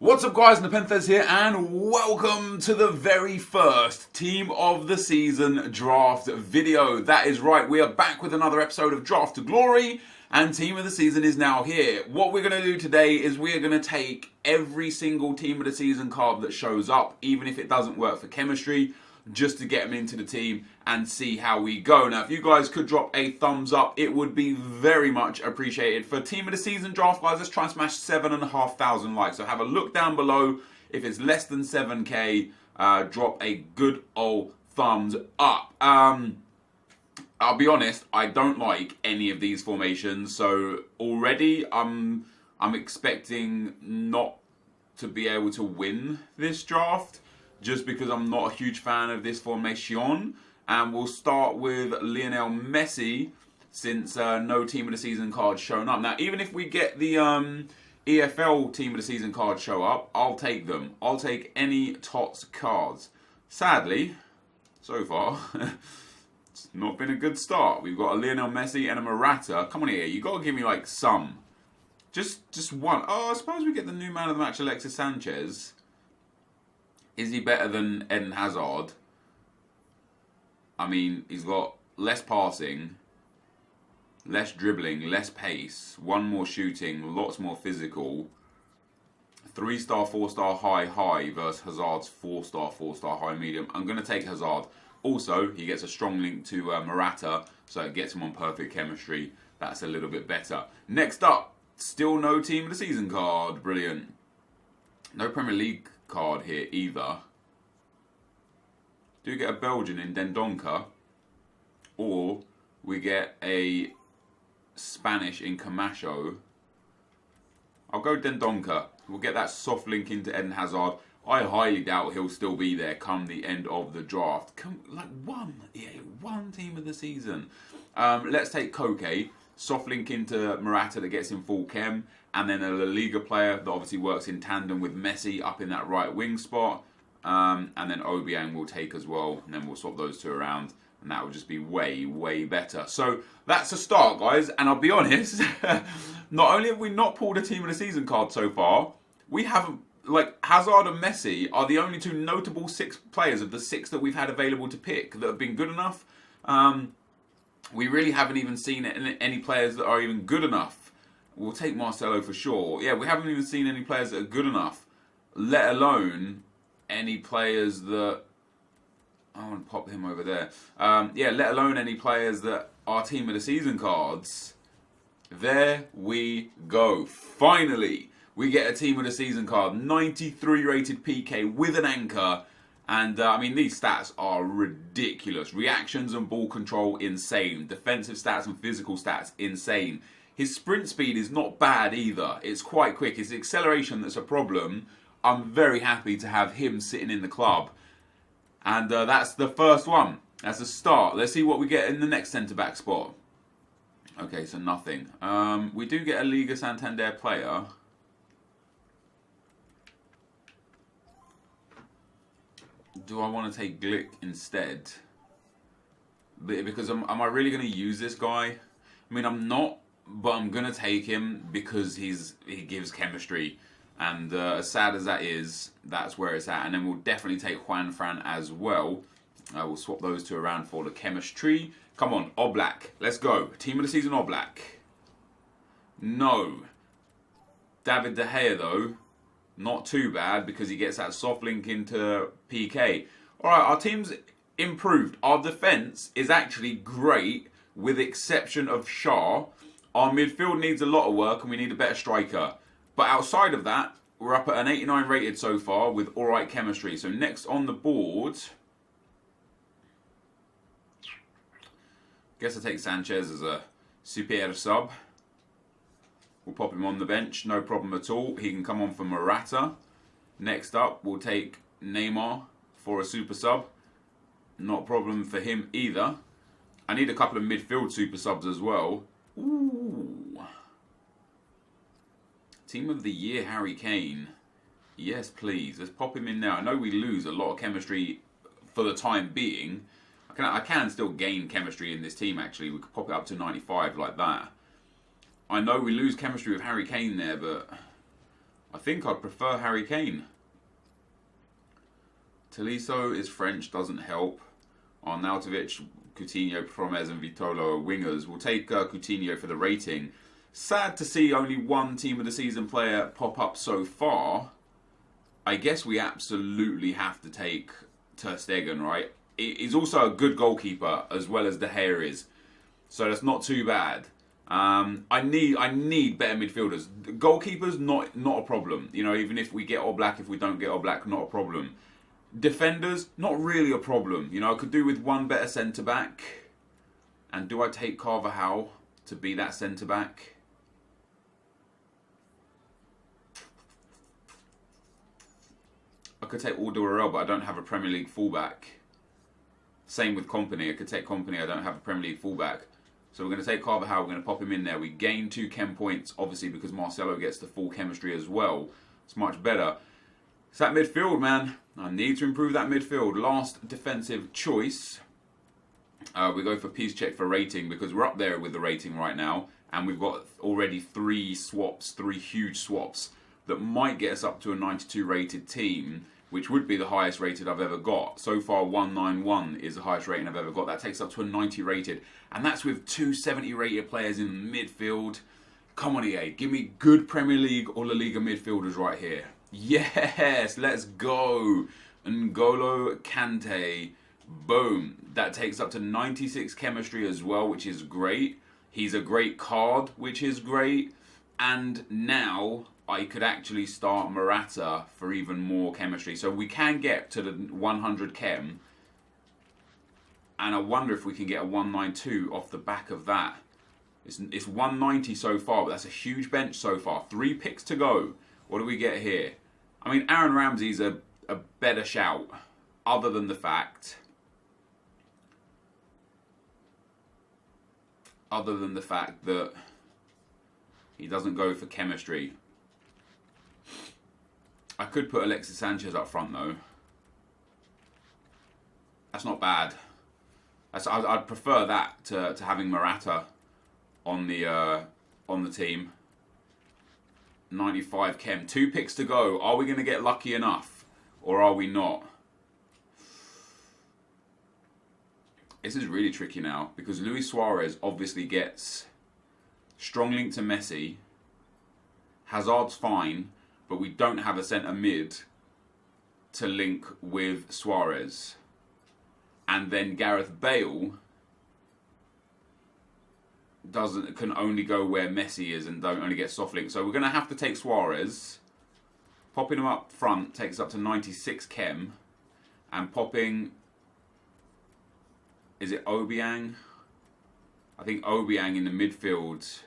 What's up guys, NepentheZ here and welcome to the very first Team of the Season draft video. That is right, we are back with another episode of Draft to Glory and Team of the Season is now here. What we're going to do today is we're going to take every single Team of the Season card that shows up, even if it doesn't work for chemistry, just to get them into the team and see how we go. Now, if you guys could drop a thumbs up, it would be very much appreciated. For Team of the Season draft, guys, let's try and smash 7,500 likes. So have a look down below. If it's less than 7k, drop a good old thumbs up. I'll be honest, I don't like any of these formations. So already I'm expecting not to be able to win this draft, just because I'm not a huge fan of this formation. And we'll start with Lionel Messi, since no Team of the Season cards shown up. Now, even if we get the EFL Team of the Season cards show up, I'll take them. I'll take any TOTS cards. Sadly, so far, it's not been a good start. We've got a Lionel Messi and a Morata. Come on here, you got to give me like some. Just one. Oh, I suppose we get the new man of the match, Alexis Sanchez. Is he better than Eden Hazard? I mean, he's got less passing, less dribbling, less pace, one more shooting, lots more physical. 3-star, 4-star high versus Hazard's 4-star, 4-star high medium. I'm going to take Hazard. Also, he gets a strong link to Morata, so it gets him on perfect chemistry. That's a little bit better. Next up, still no Team of the Season card. Brilliant. No Premier League card here either. Do get a Belgian in Dendonka, or we get a Spanish in Camacho. I'll go Dendonka. We'll get that soft link into Eden Hazard. I highly doubt he'll still be there come the end of the draft. Like one Team of the Season. Let's take Koke. Soft link into Morata that gets him full chem. And then a La Liga player that obviously works in tandem with Messi up in that right wing spot. And then Obiang will take as well. And then we'll swap those two around. And that will just be way better. So that's a start, guys. And I'll be honest, not only have we not pulled a Team of the Season card so far, we haven't, like, Hazard and Messi are the only two notable 6 players of the 6 that we've had available to pick that have been good enough. We really haven't even seen any players that are even good enough. We'll take Marcelo for sure. Yeah, we haven't even seen any players that are good enough, let alone any players that... I want to pop him over there. Yeah, let alone any players that are Team of the Season cards. There we go. Finally, we get a Team of the Season card. 93 rated PK with an anchor. And, I mean, these stats are ridiculous. Reactions and ball control, insane. Defensive stats and physical stats, insane. His sprint speed is not bad either. It's quite quick. It's the acceleration that's a problem. I'm very happy to have him sitting in the club. And that's the first one. That's a start. Let's see what we get in the next centre-back spot. Okay, so nothing. We do get a Liga Santander player. Do I want to take Glick instead? Because am I really going to use this guy? I mean, I'm not, but I'm going to take him because he gives chemistry. And as sad as that is, that's where it's at. And then we'll definitely take Juan Fran as well. We'll swap those two around for the chemistry. Come on, Oblak. Let's go. Team of the Season Oblak. No. David De Gea, though. Not too bad because he gets that soft link into PK. Alright, our team's improved. Our defence is actually great with exception of Shah. Our midfield needs a lot of work and we need a better striker. But outside of that, we're up at an 89 rated so far with alright chemistry. So next on the board, guess I'll take Sanchez as a super sub. We'll pop him on the bench, no problem at all. He can come on for Morata. Next up, we'll take Neymar for a super sub. Not a problem for him either. I need a couple of midfield super subs as well. Ooh. Team of the Year, Harry Kane. Yes, please. Let's pop him in now. I know we lose a lot of chemistry for the time being. I can still gain chemistry in this team, actually. We could pop it up to 95 like that. I know we lose chemistry with Harry Kane there, but I think I'd prefer Harry Kane. Tolisso is French, doesn't help. Arnautovic, Coutinho, Promes and Vitolo are wingers. We'll take Coutinho for the rating. Sad to see only one Team of the Season player pop up so far. I guess we absolutely have to take Ter Stegen, right? He's also a good goalkeeper as well as De Gea is. So that's not too bad. I need better midfielders. Goalkeepers, not a problem. You know, even if we get Oblak, if we don't get Oblak, not a problem. Defenders, not really a problem. You know, I could do with one better centre-back. And do I take Carvajal to be that centre-back? I could take Alderweireld, but I don't have a Premier League fullback. Same with Kompany. I could take Kompany, I don't have a Premier League fullback. So we're going to take Carvajal, we're going to pop him in there. We gain 2 chem points, obviously, because Marcelo gets the full chemistry as well. It's much better. It's that midfield, man. I need to improve that midfield. Last defensive choice. We go for Peace Check for rating because we're up there with the rating right now. And we've got already 3 swaps, 3 huge swaps that might get us up to a 92 rated team, which would be the highest rated I've ever got. So far, 191 is the highest rating I've ever got. That takes up to a 90 rated. And that's with 2 70 rated players in midfield. Come on, EA. Give me good Premier League or La Liga midfielders right here. Yes, let's go. N'Golo Kante. Boom. That takes up to 96 chemistry as well, which is great. He's a great card, which is great. And now I could actually start Morata for even more chemistry. So we can get to the 100 chem. And I wonder if we can get a 192 off the back of that. It's 190 so far, but that's a huge bench so far. 3 picks to go. What do we get here? I mean, Aaron Ramsey's a better shout, other than the fact that he doesn't go for chemistry. I could put Alexis Sanchez up front, though. That's not bad. I'd prefer that to having Morata on the team. 95 chem. 2 picks to go. Are we going to get lucky enough? Or are we not? This is really tricky now. Because Luis Suarez obviously gets strong link to Messi. Hazard's fine. But we don't have a centre mid to link with Suarez. And then Gareth Bale can only go where Messi is and don't only get soft link. So we're going to have to take Suarez. Popping him up front takes up to 96 chem. And popping... Is it Obiang? I think Obiang in the midfield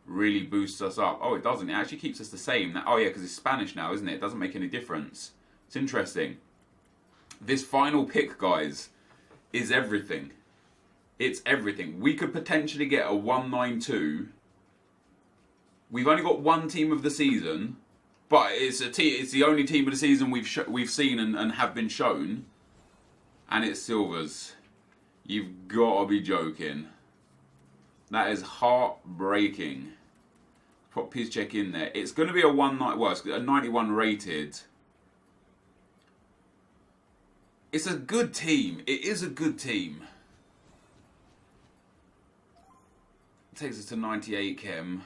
really boosts us up. Oh, it doesn't. It actually keeps us the same. Oh, yeah, because it's Spanish now, isn't it? It doesn't make any difference. It's interesting. This final pick, guys, is everything. It's everything. We could potentially get a 192. We've only got one team of the season, but it's the only team of the season we've seen and have been shown, and it's Silvers. You've got to be joking. That is heartbreaking. Put Peace Check in there. It's going to be a 91 rated. It's a good team. It is a good team. Takes us to 98 chem.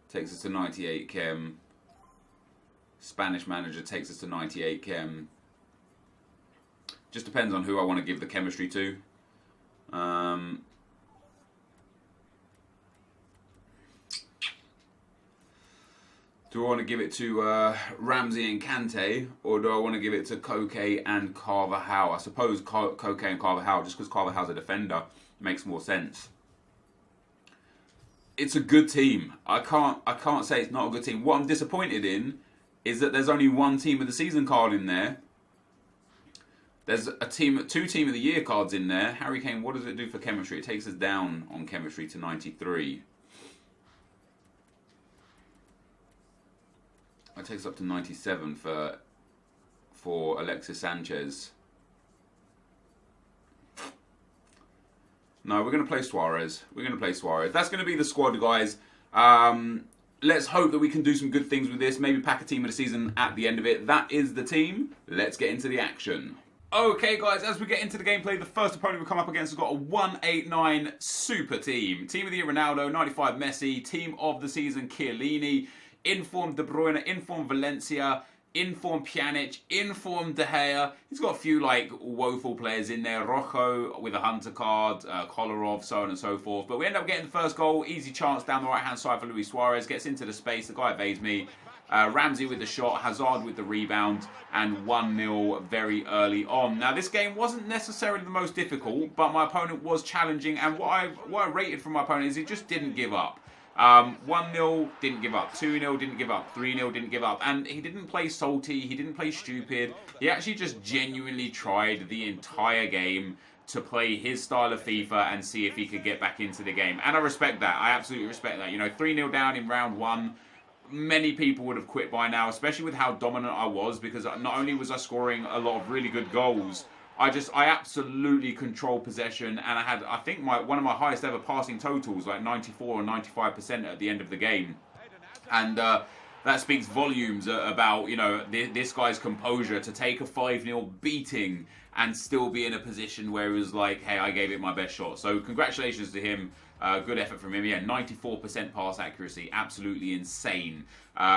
Takes us to 98 chem. Spanish manager takes us to 98 chem. Just depends on who I want to give the chemistry to. Do I want to give it to Ramsey and Kante, or do I want to give it to Koke and Carvajal? I suppose Koke and Carvajal, just because Carvajal's a defender, makes more sense. It's a good team. I can't say it's not a good team. What I'm disappointed in is that there's only one team of the season card in there. There's two team of the year cards in there. Harry Kane, what does it do for chemistry? It takes us down on chemistry to 93. It takes up to 97 for Alexis Sanchez. No, we're going to play Suarez. We're going to play Suarez. That's going to be the squad, guys. let's hope that we can do some good things with this. Maybe pack a team of the season at the end of it. That is the team. Let's get into the action. Okay, guys, as we get into the gameplay, the first opponent we come up against has got a 189 super team. Team of the year, Ronaldo. 95, Messi. Team of the season, Chiellini. Informed De Bruyne. Informed Valencia. Informed Pjanic. Informed De Gea. He's got a few, like, woeful players in there. Rojo with a hunter card. Kolarov, so on and so forth. But we end up getting the first goal. Easy chance down the right-hand side for Luis Suarez. Gets into the space. The guy evades me. Ramsey with the shot, Hazard with the rebound, and 1-0 very early on. Now, this game wasn't necessarily the most difficult, but my opponent was challenging, and what I rated from my opponent is he just didn't give up. 1-0, didn't give up. 2-0, didn't give up. 3-0, didn't give up. And he didn't play salty, he didn't play stupid. He actually just genuinely tried the entire game to play his style of FIFA and see if he could get back into the game. And I respect that. I absolutely respect that. You know, 3-0 down in round 1. Many people would have quit by now, especially with how dominant I was, because not only was I scoring a lot of really good goals, I absolutely controlled possession, and I think one of my highest ever passing totals, like 94 or 95% at the end of the game. And that speaks volumes about, you know, this guy's composure to take a 5-0 beating and still be in a position where he was like, hey, I gave it my best shot. So congratulations to him. Good effort from him. Yeah, 94% pass accuracy. Absolutely insane.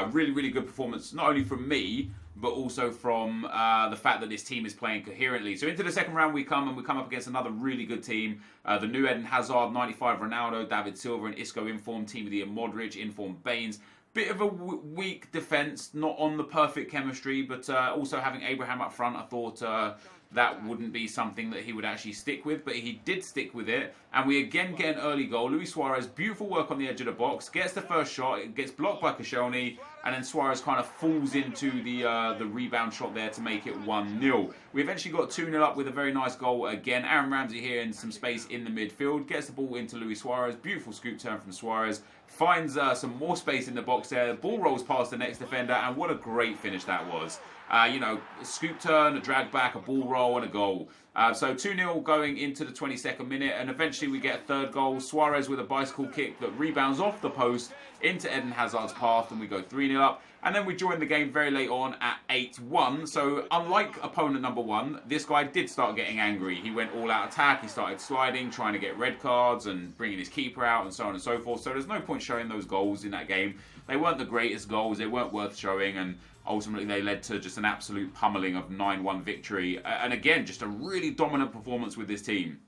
Really, really good performance, not only from me, but also from the fact that this team is playing coherently. So into the second round we come up against another really good team. The new Eden Hazard, 95 Ronaldo, David Silva and Isco informed. Team of the year Modric, informed Baines. Bit of a weak defence, not on the perfect chemistry, but also having Abraham up front, I thought that wouldn't be something that he would actually stick with, but he did stick with it, and we again get an early goal. Luis Suarez, beautiful work on the edge of the box, gets the first shot, it gets blocked by Koscielny, and then Suarez kind of falls into the rebound shot there to make it 1-0. We eventually got 2-0 up with a very nice goal again. Aaron Ramsey here in some space in the midfield, gets the ball into Luis Suarez, beautiful scoop turn from Suarez, finds some more space in the box there, the ball rolls past the next defender, and what a great finish that was. You know, a scoop turn, a drag back, a ball roll, and a goal. So 2-0 going into the 22nd minute, and eventually we get a third goal. Suarez with a bicycle kick that rebounds off the post into Eden Hazard's path, and we go 3-0 up. And then we join the game very late on at 8-1. So unlike opponent number 1, this guy did start getting angry. He went all out attack, he started sliding, trying to get red cards and bringing his keeper out and so on and so forth. So there's no point showing those goals in that game. They weren't the greatest goals, they weren't worth showing, and ultimately they led to just an absolute pummeling of 9-1 victory. And again, just a really dominant performance with this team.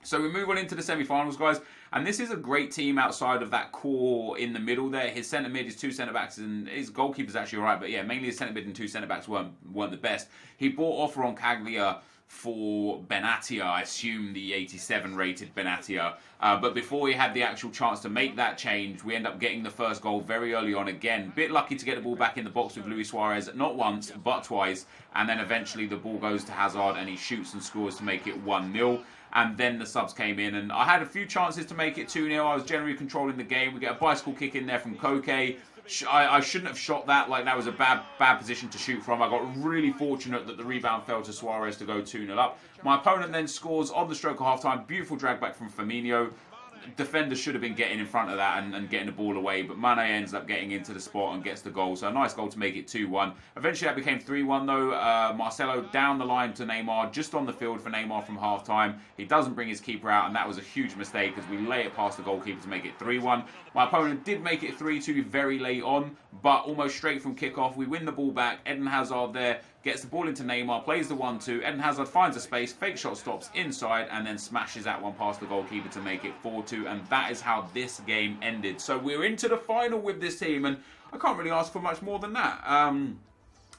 So we move on into the semi-finals, guys. And this is a great team outside of that core in the middle there. His centre mid, his 2 centre backs, and his goalkeeper's actually alright. But yeah, mainly his centre mid and 2 centre backs weren't the best. He bought off Roncaglia for Benatia, I assume the 87 rated Benatia. But before he had the actual chance to make that change, we end up getting the first goal very early on again. Bit lucky to get the ball back in the box with Luis Suarez, not once, but twice. And then eventually the ball goes to Hazard and he shoots and scores to make it 1-0. And then the subs came in, and I had a few chances to make it 2-0. I was generally controlling the game. We get a bicycle kick in there from Koke. I shouldn't have shot that. Like, that was a bad position to shoot from. I got really fortunate that the rebound fell to Suarez to go 2-0 up. My opponent then scores on the stroke of half-time. Beautiful drag back from Firmino. Defenders should have been getting in front of that and getting the ball away, but Mane ends up getting into the spot and gets the goal. So a nice goal to make it 2-1. Eventually that became 3-1 though. Marcelo down the line to Neymar, just on the field for Neymar from half-time. He doesn't bring his keeper out, and that was a huge mistake because we lay it past the goalkeeper to make it 3-1. My opponent did make it 3-2 very late on, but almost straight from kickoff. We win the ball back. Eden Hazard there gets the ball into Neymar, plays the 1-2. Eden Hazard finds a space, fake shot stops inside, and then smashes that one past the goalkeeper to make it 4-2. And that is how this game ended. So we're into the final with this team, and I can't really ask for much more than that.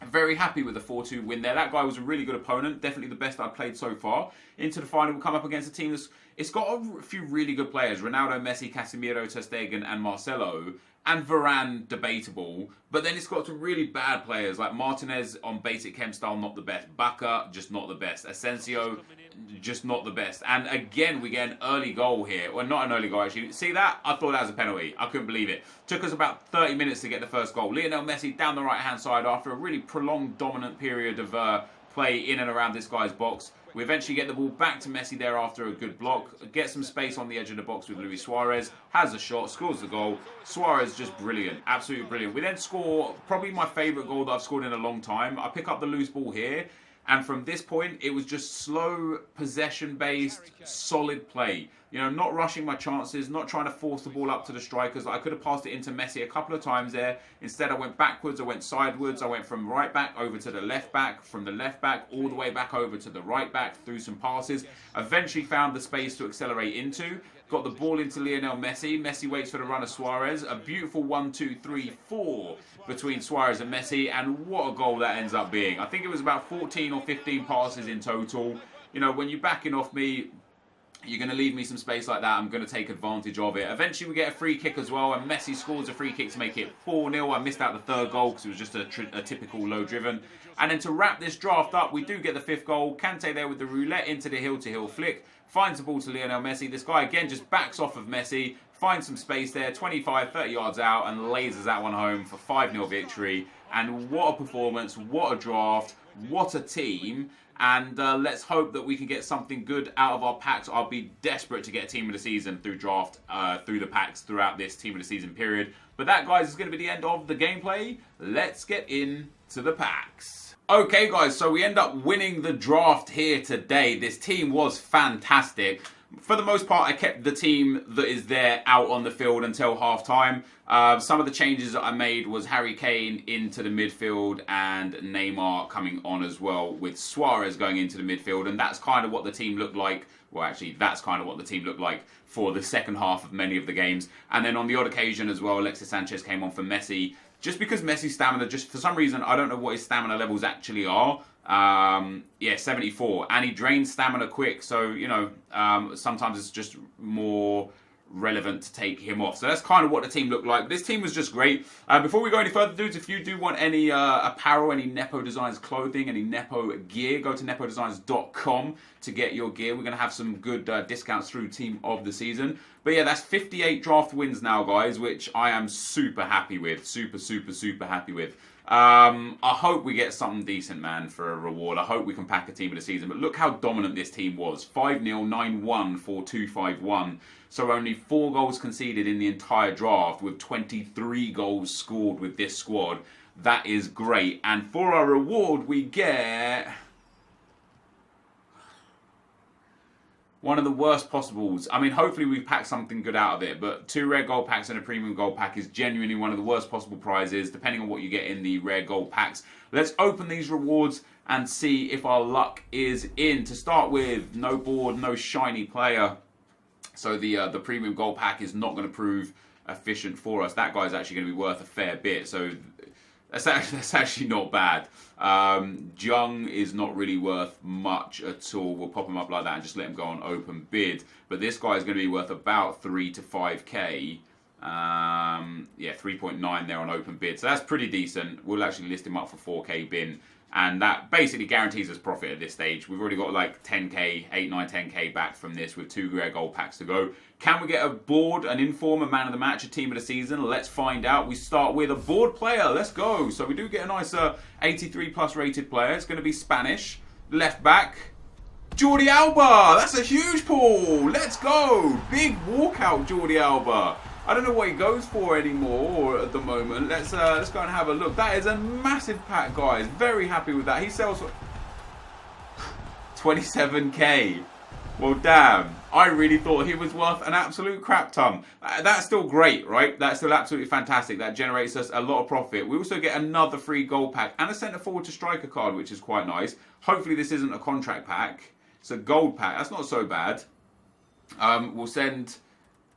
Very happy with the 4-2 win there. That guy was a really good opponent, definitely the best I've played so far. Into the final, we'll come up against a team it's got a few really good players. Ronaldo, Messi, Casemiro, Ter Stegen, and Marcelo. And Varane, debatable. But then it's got some really bad players, like Martinez on basic chem style, not the best. Bacca, just not the best. Asensio, just not the best. And again, we get an early goal here. Well, not an early goal, actually. See that? I thought that was a penalty. I couldn't believe it. Took us about 30 minutes to get the first goal. Lionel Messi down the right-hand side after a really prolonged, dominant period of play in and around this guy's box. We eventually get the ball back to Messi there after a good block. Get some space on the edge of the box with Luis Suarez. Has a shot, scores the goal. Suarez just brilliant, absolutely brilliant. We then score probably my favourite goal that I've scored in a long time. I pick up the loose ball here. And from this point, it was just slow, possession-based, solid play. You know, not rushing my chances, not trying to force the ball up to the strikers. I could have passed it into Messi a couple of times there. Instead, I went backwards, I went sideways. I went from right back over to the left back, from the left back all the way back over to the right back, through some passes. Eventually found the space to accelerate into. Got the ball into Lionel Messi. Messi waits for the run of Suarez. A beautiful 1, 2, 3, 4 between Suarez and Messi. And what a goal that ends up being. I think it was about 14 or 15 passes in total. You know, when you're backing off me, you're going to leave me some space like that. I'm going to take advantage of it. Eventually, we get a free kick as well. And Messi scores a free kick to make it 4-0. I missed out the third goal because it was just a typical low-driven. And then to wrap this draft up, we do get the fifth goal. Kante there with the roulette into the heel-to-heel flick. Finds the ball to Lionel Messi. This guy, again, just backs off of Messi. Finds some space there, 25, 30 yards out, and lasers that one home for 5-0 victory. And what a performance, what a draft, what a team. And let's hope that we can get something good out of our packs. I'll be desperate to get a team of the season through draft, through the packs throughout this team of the season period. But that, guys, is going to be the end of the gameplay. Let's get into the packs. Okay, guys, so we end up winning the draft here today. This team was fantastic. For the most part, I kept the team that is there out on the field until half-time. Some of the changes that I made was Harry Kane into the midfield and Neymar coming on as well, with Suarez going into the midfield. And that's kind of what the team looked like. Well, actually, that's kind of what the team looked like for the second half of many of the games. And then on the odd occasion as well, Alexis Sanchez came on for Messi. Just because Messi's stamina, just for some reason, I don't know what his stamina levels actually are. Yeah, 74. And he drains stamina quick. So, you know, sometimes it's just more relevant to take him off. So that's kind of what the team looked like. This team was just great. Before we go any further, dudes, if you do want any apparel, any Nepo Designs clothing, any Nepo gear, go to NepentheZ.com to get your gear. We're going to have some good discounts through Team of the Season. But yeah, that's 58 draft wins now, guys, which I am super happy with. Super happy with. I hope we get something decent, man, for a reward. I hope we can pack a team of the season. But look how dominant this team was. 5-0, 9-1, 4-2, 5-1. So only 4 goals conceded in the entire draft with 23 goals scored with this squad. That is great. And for our reward, we get one of the worst possibles. I mean, hopefully we pack something good out of it, but 2 rare gold packs and a premium gold pack is genuinely one of the worst possible prizes, depending on what you get in the rare gold packs. Let's open these rewards and see if our luck is in. To start with, no board, no shiny player. So the premium gold pack is not going to prove efficient for us. That guy's actually going to be worth a fair bit. So that's actually not bad. Jung is not really worth much at all. We'll pop him up like that and just let him go on open bid. But this guy is going to be worth about 3 to 5k. Yeah, 3.9 there on open bid. So that's pretty decent. We'll actually list him up for 4k bin. And that basically guarantees us profit at this stage. We've already got like 10k, 8, 9, 10k back from this with 2 rare gold packs to go. Can we get a board, an inform, a man of the match, a team of the season? Let's find out. We start with a board player. Let's go. So we do get a nice 83 plus rated player. It's going to be Spanish. Left back, Jordi Alba. That's a huge pull. Let's go. Big walkout, Jordi Alba. I don't know what he goes for anymore at the moment. Let's go and have a look. That is a massive pack, guys. Very happy with that. He sells for 27k. Well, damn. I really thought he was worth an absolute crap ton. That's still great, right? That's still absolutely fantastic. That generates us a lot of profit. We also get another free gold pack and a centre forward to striker card, which is quite nice. Hopefully this isn't a contract pack. It's a gold pack. That's not so bad. We'll send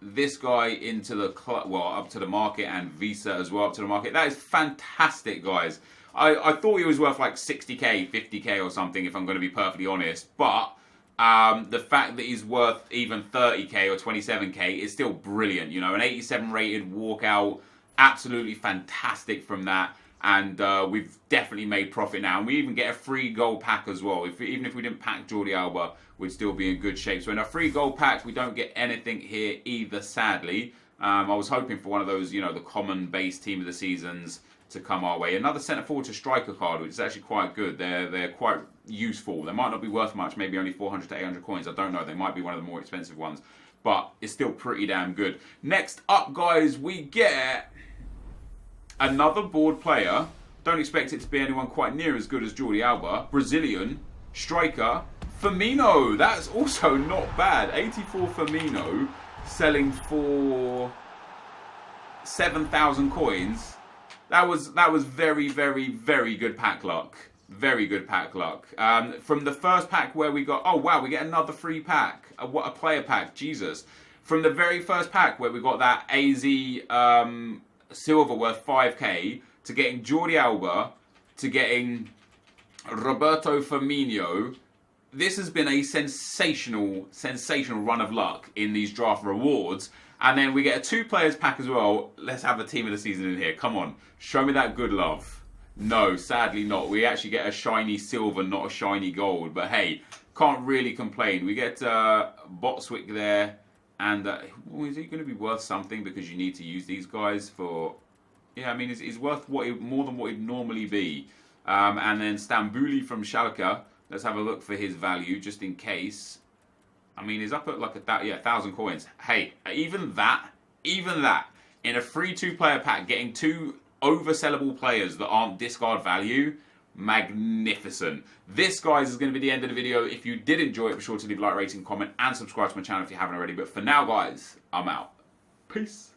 this guy into the up to the market, and Visa as well up to the market. That is fantastic, guys. I thought he was worth like 60k, 50k or something, if I'm going to be perfectly honest. But the fact that he's worth even 30k or 27k is still brilliant. You know, an 87 rated walkout, absolutely fantastic from that. And we've definitely made profit now. And we even get a free gold pack as well. Even if we didn't pack Jordi Alba, we'd still be in good shape. So in our free gold packs, we don't get anything here either, sadly. I was hoping for one of those, you know, the common base team of the seasons. to come our way. Another centre forward to striker card, which is actually quite good. They're quite useful. They might not be worth much, maybe only 400 to 800 coins. I don't know. They might be one of the more expensive ones, but it's still pretty damn good. Next up, guys, we get another board player. Don't expect it to be anyone quite near as good as Jordi Alba. Brazilian striker Firmino. That's also not bad. 84 Firmino selling for 7,000 coins. That was very, very, very good pack luck. Very good pack luck. From the first pack where we got, oh wow, we get another free pack. What a player pack, Jesus. From the very first pack where we got that AZ silver worth 5k, to getting Jordi Alba, to getting Roberto Firmino. This has been a sensational run of luck in these draft rewards. And then we get a 2 players pack as well. Let's have the team of the season in here. Come on, show me that good love. No, sadly not. We actually get a shiny silver, not a shiny gold. But hey, can't really complain. We get Botswick there. And is he going to be worth something? Because you need to use these guys for... Yeah, I mean, he's worth more than what he'd normally be. And then Stambouli from Schalke. Let's have a look for his value, just in case. I mean, he's up at like 1,000 coins. Hey, even that, in a free 2-player pack, getting 2 oversellable players that aren't discard value, magnificent. This, guys, is going to be the end of the video. If you did enjoy it, be sure to leave a like, rating, comment, and subscribe to my channel if you haven't already. But for now, guys, I'm out. Peace.